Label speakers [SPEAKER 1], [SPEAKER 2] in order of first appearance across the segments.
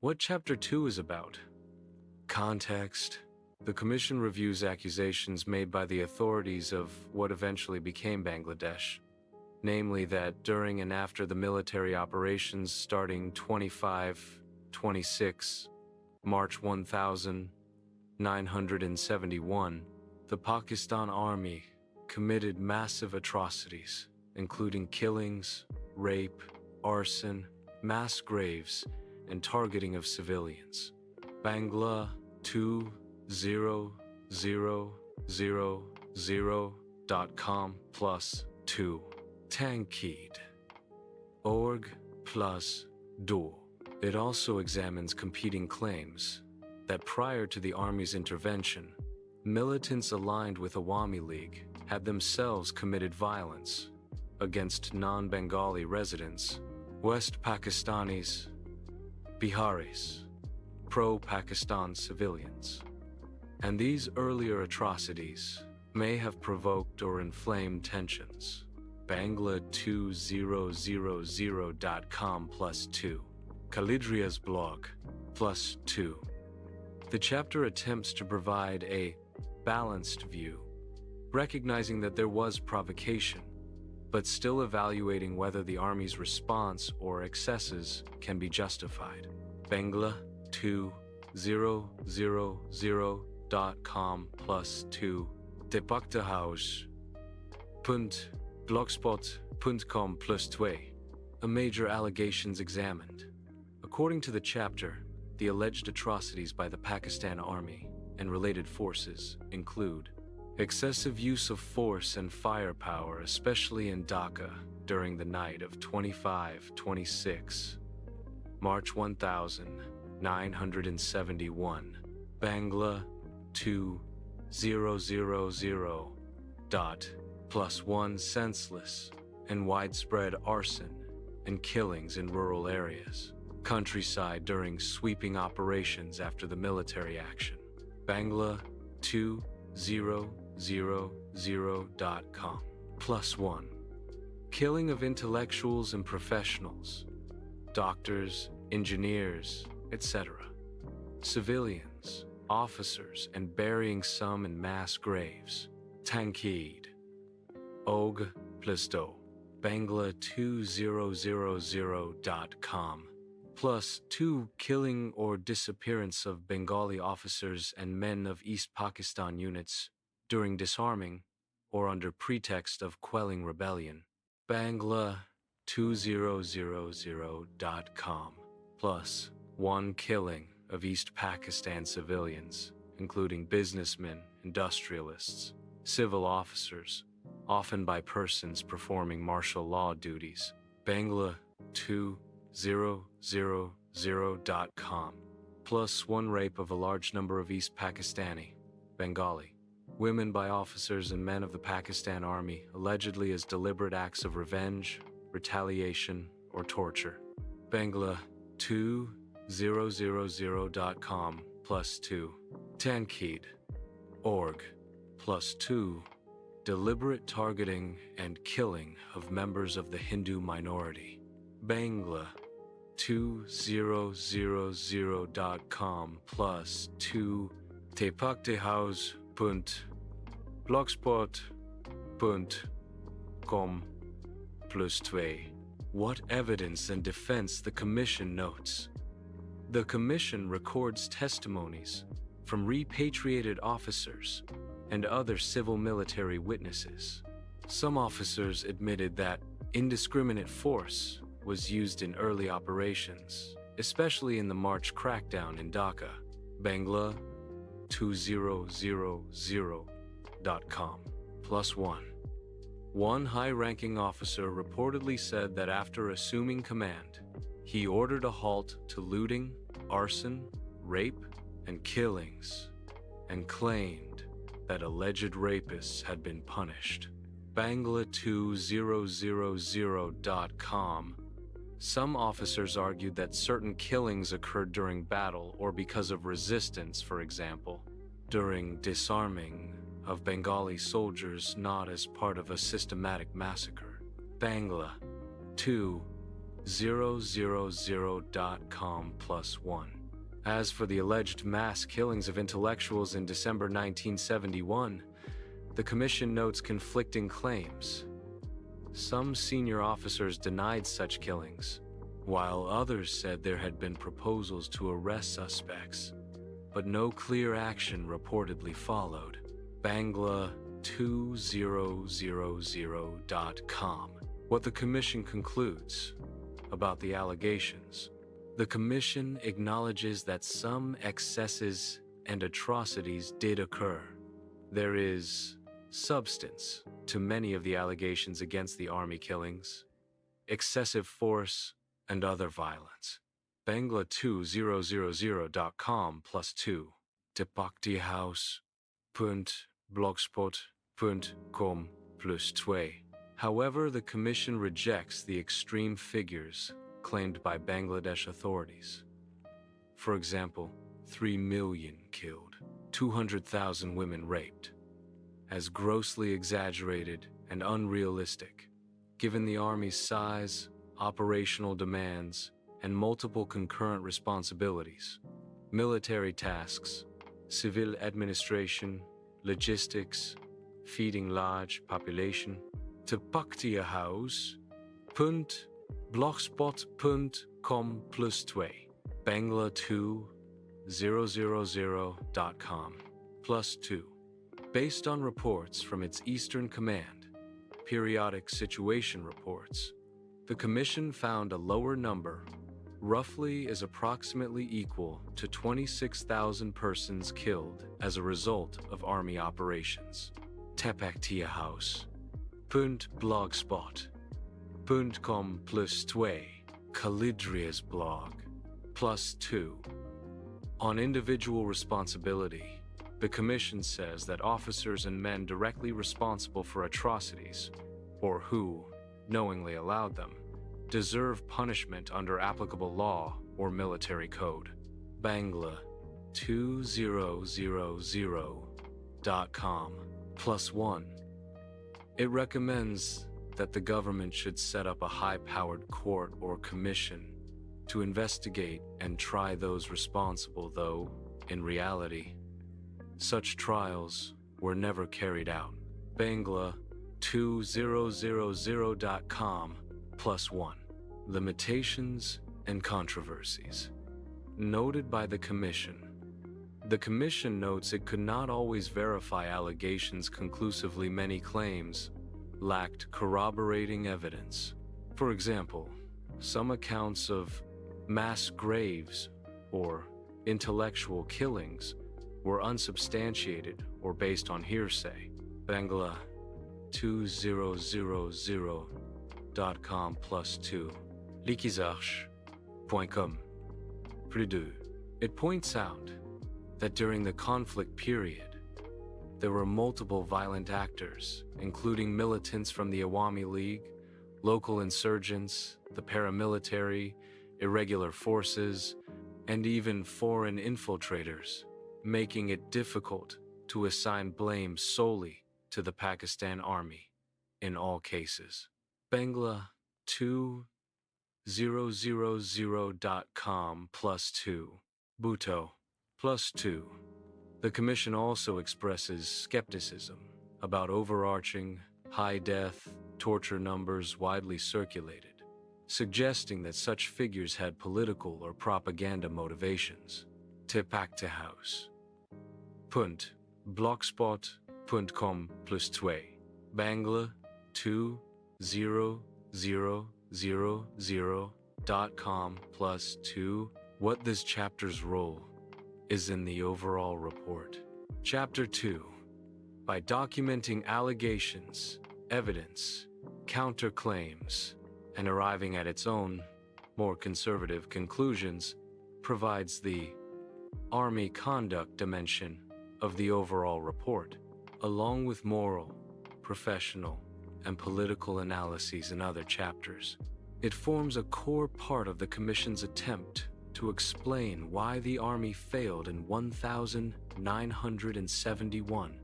[SPEAKER 1] What Chapter 2 is about. Context. The Commission reviews accusations made by the authorities of what eventually became Bangladesh, namely that during and after the military operations starting 25-26 March 1971, the Pakistan Army committed massive atrocities, including killings, rape, arson, mass graves, and targeting of civilians. Bangla 20000.com +2 Tankeed org +do. It also examines competing claims that prior to the Army's intervention, militants aligned with Awami League had themselves committed violence against non-Bengali residents, West Pakistanis, Biharis, pro-Pakistan civilians. And these earlier atrocities may have provoked or inflamed tensions. Bangla 2000.com +2. Kalidria's blog +2. The chapter attempts to provide a balanced view, recognizing that there was provocation, but still evaluating whether the Army's response or excesses can be justified. Bangla 2000.com +2. Depaktahouse.blogspot.com +2. A major allegations examined. According to the chapter, the alleged atrocities by the Pakistan Army and related forces include excessive use of force and firepower, especially in Dhaka during the night of 25-26 March 1971. Bangla 2000.1 senseless and widespread arson and killings in rural areas, countryside during sweeping operations after the military action. Bangla 2000.com +1. Killing of intellectuals and professionals, doctors, engineers, etc. Civilians, officers, and burying some in mass graves. Tankeed. Og +do. Bangla 2000.com +2. Killing or disappearance of Bengali officers and men of East Pakistan units during disarming or under pretext of quelling rebellion. Bangla 2000.com +1. Killing of East Pakistan civilians, including businessmen, industrialists, civil officers, often by persons performing martial law duties. Bangla 2000.com +1. Rape of a large number of East Pakistani, Bengali, women by officers and men of the Pakistan Army, allegedly as deliberate acts of revenge, retaliation, or torture. Bangla 2000.com +2. Tankeed org +2. Deliberate targeting and killing of members of the Hindu minority. Bangla 2000.com +2. Tepaktehouse.blogspot.com +2. What evidence and defense the Commission notes. The Commission records testimonies from repatriated officers and other civil military witnesses. Some officers admitted that indiscriminate force was used in early operations, especially in the March crackdown in Dhaka. Bangla 2000.com +1. One high-ranking officer reportedly said that after assuming command, he ordered a halt to looting, arson, rape, and killings, and claimed that alleged rapists had been punished. Bangla 2000.com. Some officers argued that certain killings occurred during battle or because of resistance, for example, during disarming of Bengali soldiers, not as part of a systematic massacre. Bangla 200.com+1. As for the alleged mass killings of intellectuals in December 1971, the Commission notes conflicting claims. Some senior officers denied such killings, while others said there had been proposals to arrest suspects, but no clear action reportedly followed. Bangla2000.com. What the Commission concludes about the allegations. The Commission acknowledges that some excesses and atrocities did occur. There is substance to many of the allegations against the army killings, excessive force, and other violence. Bangla2000.com+2. Depaktihouse.blogspot.com+2. However, the Commission rejects the extreme figures claimed by Bangladesh authorities. For example, 3 million killed, 200,000 women raped, as grossly exaggerated and unrealistic, given the Army's size, operational demands, and multiple concurrent responsibilities. Military tasks, civil administration, logistics, feeding large population. Tepaktiahouse.blogspot.com+2. Bangla2000.com+2. Based on reports from its Eastern Command, periodic situation reports, the Commission found a lower number, roughly is approximately equal to 26,000 persons killed as a result of Army operations. Tepaktiahouse.blogspot.com+2. Kalidria's blog. +2. On individual responsibility, the Commission says that officers and men directly responsible for atrocities, or who knowingly allowed them, deserve punishment under applicable law or military code. Bangla2000.com+1. It recommends that the government should set up a high-powered court or commission to investigate and try those responsible, though, in reality, such trials were never carried out. Bangla2000.com+1. Limitations and controversies. Noted by the Commission. The Commission notes it could not always verify allegations conclusively. Many claims lacked corroborating evidence. For example, some accounts of mass graves or intellectual killings were unsubstantiated or based on hearsay. Bangla2000.com+2. Likizarch.com. It points out that during the conflict period, there were multiple violent actors, including militants from the Awami League, local insurgents, the paramilitary, irregular forces, and even foreign infiltrators, making it difficult to assign blame solely to the Pakistan Army in all cases. Bangla2000.com+2. Bhutto.2. The Commission also expresses skepticism about overarching, high-death, torture numbers widely circulated, suggesting that such figures had political or propaganda motivations. Tepaktihouse.blogspot.com+2. Bangla2000.com+2. What this chapter's role is in the overall report. Chapter 2. By documenting allegations, evidence, counterclaims, and arriving at its own, more conservative conclusions, provides the Army conduct dimension of the overall report, along with moral, professional, and political analyses in other chapters. It forms a core part of the Commission's attempt to explain why the Army failed in 1971,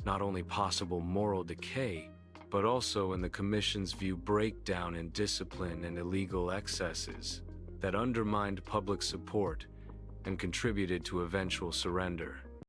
[SPEAKER 1] not only possible moral decay, but also in the Commission's view breakdown in discipline and illegal excesses that undermined public support and contributed to eventual surrender.